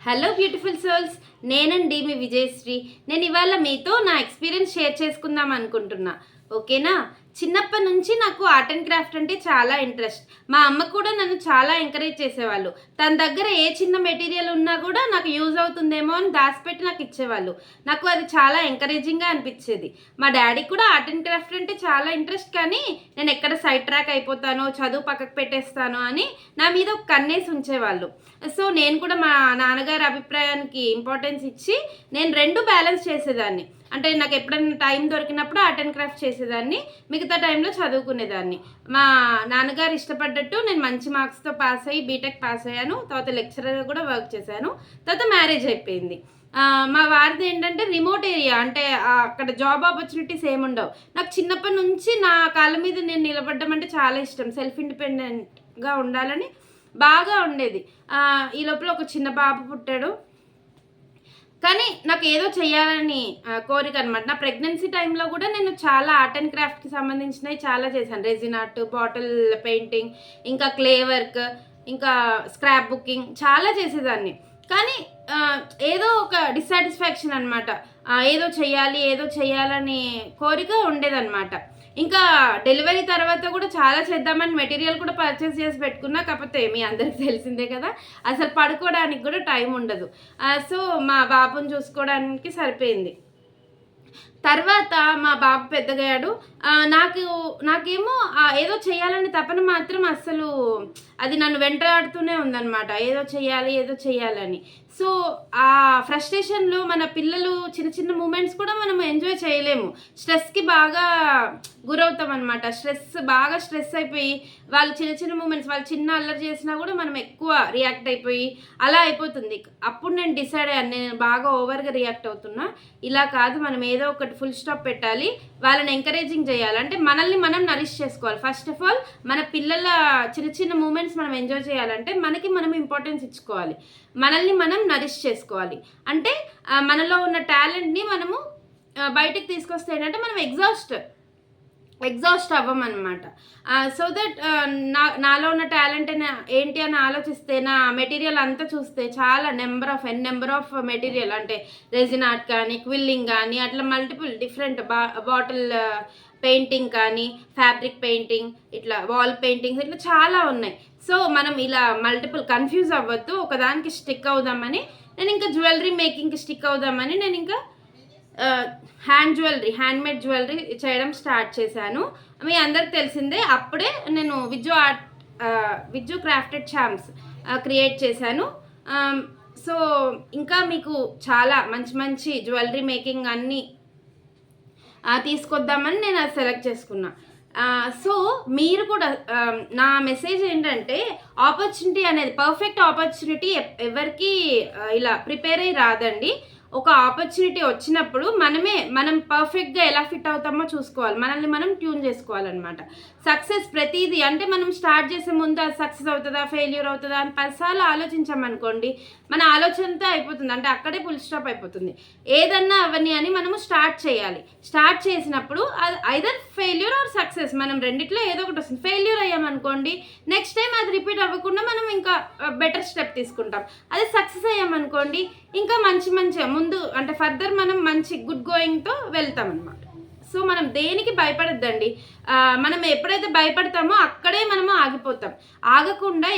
Hello beautiful souls, నేనండి మీ విజయశ్రీ. నేను ఇవాళ మీతో నా ఎక్స్పీరియన్స్ షేర్ చేసుకుందాం అనుకుంటున్నా. ఓకేనా? చిన్నప్పటి నుంచి నాకు ఆర్ట్ అండ్ క్రాఫ్ట్ అంటే చాలా ఇంట్రెస్ట్. మా అమ్మ కూడా నన్ను చాలా ఎంకరేజ్ చేసేవాళ్ళు. తన దగ్గర ఏ చిన్న మెటీరియల్ ఉన్నా కూడా నాకు యూజ్ అవుతుందేమో అని దాచిపెట్టి నాకు ఇచ్చేవాళ్ళు. నాకు అది చాలా ఎంకరేజింగ్గా అనిపించేది. మా డాడీకి కూడా ఆర్ట్ అండ్ క్రాఫ్ట్ అంటే చాలా ఇంట్రెస్ట్, కానీ నేను ఎక్కడ సైడ్ ట్రాక్ అయిపోతానో, చదువు పక్కకు పెట్టేస్తానో అని నా మీద ఒక కన్నేసి ఉంచేవాళ్ళు. సో నేను కూడా మా నాన్నగారి అభిప్రాయానికి ఇంపార్టెన్స్ ఇచ్చి నేను రెండు బ్యాలెన్స్ చేసేదాన్ని. అంటే నాకు ఎప్పుడైనా టైం దొరికినప్పుడు ఆర్ట్ అండ్ క్రాఫ్ట్ చేసేదాన్ని, మిగతా టైంలో చదువుకునేదాన్ని. మా నాన్నగారు ఇష్టపడ్డట్టు నేను మంచి మార్క్స్తో పాస్ అయ్యి బీటెక్ పాస్ అయ్యాను. తర్వాత లెక్చరర్గా కూడా వర్క్ చేశాను. తర్వాత మ్యారేజ్ అయిపోయింది. మా వారిది ఏంటంటే రిమోట్ ఏరియా, అంటే అక్కడ జాబ్ ఆపర్చునిటీస్ ఏముండవు. నాకు చిన్నప్పటి నుంచి నా కాళ్ళ మీద నేను నిలబడ్డం అంటే చాలా ఇష్టం. సెల్ఫ్ ఇండిపెండెంట్గా ఉండాలని బాగా ఉండేది. ఈ లోపల ఒక చిన్న బాబు పుట్టాడు. కానీ నాకు ఏదో చేయాలని కోరిక అనమాట. నా ప్రెగ్నెన్సీ టైంలో కూడా నేను చాలా ఆర్ట్ అండ్ క్రాఫ్ట్కి సంబంధించినవి చాలా చేశాను. రెజిన్ ఆర్ట్, బాటిల్ పెయింటింగ్, ఇంకా క్లే వర్క్, ఇంకా స్క్రాప్ బుకింగ్ చాలా చేసేదాన్ని. కానీ ఏదో ఒక డిస్సాటిస్ఫాక్షన్ అనమాట. ఏదో చేయాలని కోరిక ఉండేదన్నమాట. ఇంకా డెలివరీ తర్వాత కూడా చాలా చేద్దామని మెటీరియల్ కూడా పర్చేస్ చేసి పెట్టుకున్నా. కాకపోతే మీ అందరికి తెలిసిందే కదా, అసలు పడుకోవడానికి కూడా టైం ఉండదు. సో మా బాబుని చూసుకోవడానికి సరిపోయింది. తర్వాత మా బాబు పెద్దగయ్యాడు. నాకేమో ఏదో చేయాలని తపన మాత్రం అస్సలు అది నన్ను వెంటాడుతూనే ఉందన్నమాట. ఏదో చేయాలని. సో ఆ ఫ్రస్ట్రేషన్లో మన పిల్లలు చిన్న చిన్న మూమెంట్స్ కూడా మనం ఎంజాయ్ చేయలేము. స్ట్రెస్కి బాగా గురవుతాం అనమాట. బాగా స్ట్రెస్ అయిపోయి వాళ్ళు చిన్న చిన్న మూమెంట్స్, వాళ్ళు చిన్న అల్లరి చేసినా కూడా మనం ఎక్కువ రియాక్ట్ అయిపోయి అలా అయిపోతుంది. అప్పుడు నేను డిసైడ్ అయ్యాను, నేను బాగా ఓవర్గా రియాక్ట్ అవుతున్నా. ఇలా కాదు, మనం ఏదో ఒకటి ఫుల్ స్టాప్ పెట్టాలి. వాళ్ళని ఎంకరేజింగ్ చేయాలి. అంటే మనల్ని మనం నరిష్ చేసుకోవాలి. ఫస్ట్ ఆఫ్ ఆల్ మన పిల్లల చిన్న చిన్న మూమెంట్స్ మనం ఎంజాయ్ చేయాలంటే మనకి మనం ఇంపార్టెన్స్ ఇచ్చుకోవాలి. మనల్ని మనం నరిష్ చేసుకోవాలి. అంటే మనలో ఉన్న టాలెంట్ని మనము బయటకు తీసుకొస్తే ఏంటంటే మనం ఎగ్జాస్ట్ అవ్వమన్నమాట. సో దట్ నాలో ఉన్న టాలెంట్ ఏంటి అని ఆలోచిస్తే, నా మెటీరియల్ అంతా చూస్తే చాలా నెంబర్ ఆఫ్ మెటీరియల్, అంటే రెజిన్ ఆర్ట్ కానీ, క్విల్లింగ్ కానీ, అట్లా మల్టిపుల్ డిఫరెంట్ బాటిల్ పెయింటింగ్ కానీ, ఫ్యాబ్రిక్ పెయింటింగ్, ఇట్లా వాల్ పెయింటింగ్స్, ఇట్లా చాలా ఉన్నాయి. సో మనం ఇలా మల్టిపుల్ కన్ఫ్యూజ్ అవ్వద్దు. ఒకదానికి స్టిక్ అవుదామని నేను ఇంకా జ్యువెలరీ మేకింగ్కి స్టిక్ అవుదామని నేను ఇంకా హ్యాండ్మేడ్ జ్యువెలరీ చేయడం స్టార్ట్ చేశాను. మీ అందరికి తెలిసిందే. అప్పుడే నేను విజ్జు క్రాఫ్టెడ్ ఛాంప్స్ క్రియేట్ చేశాను. సో ఇంకా మీకు చాలా మంచి జ్యువెలరీ మేకింగ్ అన్నీ తీసుకొద్దామని నేను అది సెలెక్ట్ చేసుకున్నా. సో మీరు కూడా నా మెసేజ్ ఏంటంటే, ఆపర్చునిటీ అనేది, పర్ఫెక్ట్ ఆపర్చునిటీ ఎవరికి ఇలా ప్రిపేర్ అయ్యి రాదండి. ఒక ఆపర్చునిటీ వచ్చినప్పుడు మనం పర్ఫెక్ట్గా ఎలా ఫిట్ అవుతామో చూసుకోవాలి. మనల్ని మనం ట్యూన్ చేసుకోవాలన్నమాట. సక్సెస్ ప్రతిదీ, అంటే మనం స్టార్ట్ చేసే ముందు అది సక్సెస్ అవుతుందా, ఫెయిల్యూర్ అవుతుందా అని 10 సార్లు ఆలోచించామనుకోండి, మన ఆలోచనతో అయిపోతుంది. అంటే అక్కడే ఫుల్ స్టాప్ అయిపోతుంది. ఏదన్నా అవన్నీ అని మనము స్టార్ట్ చేయాలి. స్టార్ట్ చేసినప్పుడు అది ఐదర్ ఫెయిల్యూర్ ఆర్ సక్సెస్, మనం రెండిట్లో ఏదో ఒకటి వస్తుంది. ఫెయిల్యూర్ అయ్యామనుకోండి, నెక్స్ట్ టైం అది రిపీట్ అవ్వకుండా మనం ఇంకా బెటర్ స్టెప్ తీసుకుంటాం. అదే సక్సెస్ అయ్యామనుకోండి, ఇంకా మంచిగా ముందు, అంటే ఫర్దర్ మనం మంచి గుడ్ గోయింగ్తో వెళ్తాం అనమాట. సో మనం దేనికి భయపడద్దండి. మనం ఎప్పుడైతే భయపడతామో అక్కడే మనము ఆగిపోతాం. ఆగకుండా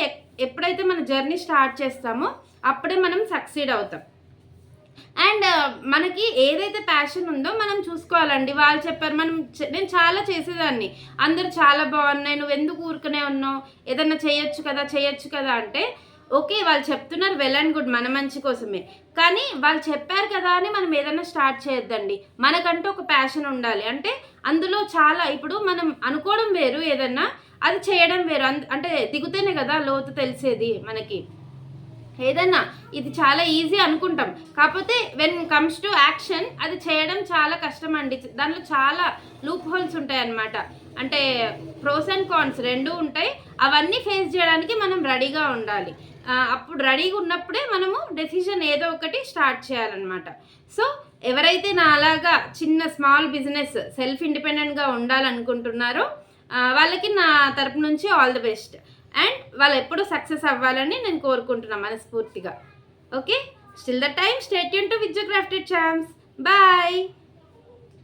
ఎప్పుడైతే మన జర్నీ స్టార్ట్ చేస్తామో అప్పుడే మనం సక్సీడ్ అవుతాం. అండ్ మనకి ఏదైతే ప్యాషన్ ఉందో మనం చూసుకోవాలండి. వాళ్ళు చెప్పారు, నేను చాలా చేసేదాన్ని, అందరూ చాలా బాగున్నాయి, నువ్వు ఎందుకు ఊరుకునే ఉన్నావు, ఏదన్నా చేయొచ్చు కదా అంటే, ఓకే వాళ్ళు చెప్తున్నారు, వెల్ అండ్ గుడ్, మన మంచి కోసమే. కానీ వాళ్ళు చెప్పారు కదా అని మనం ఏదైనా స్టార్ట్ చేయొద్దండి. మనకంటూ ఒక ప్యాషన్ ఉండాలి. అంటే అందులో చాలా, ఇప్పుడు మనం అనుకోవడం వేరు, ఏదన్నా అది చేయడం వేరు. అంటే దిగుతేనే కదా లోతు తెలిసేది మనకి. ఏదన్నా ఇది చాలా ఈజీ అనుకుంటాం, కాకపోతే వెన్ కమ్స్ టు యాక్షన్ అది చేయడం చాలా కష్టం అండి. దాంట్లో చాలా లూప్ హోల్స్ ఉంటాయి అన్నమాట. అంటే ప్రోస్ అండ్ కాన్స్ రెండూ ఉంటాయి. అవన్నీ ఫేస్ చేయడానికి మనం రెడీగా ఉండాలి. అప్పుడు రెడీగా ఉన్నప్పుడే మనము డెసిషన్ ఏదో ఒకటి స్టార్ట్ చేయాలన్నమాట. సో ఎవరైతే నా అలాగా చిన్న స్మాల్ బిజినెస్ సెల్ఫ్ ఇండిపెండెంట్గా ఉండాలనుకుంటున్నారో వాళ్ళకి నా తరపు నుంచి ఆల్ ది బెస్ట్. అండ్ వాళ్ళు ఎప్పుడూ సక్సెస్ అవ్వాలని నేను కోరుకుంటున్నాను మనస్ఫూర్తిగా. Okay, still the time stay tune to విద్యా క్రాఫ్టెడ్ ఛాంప్స్. బాయ్.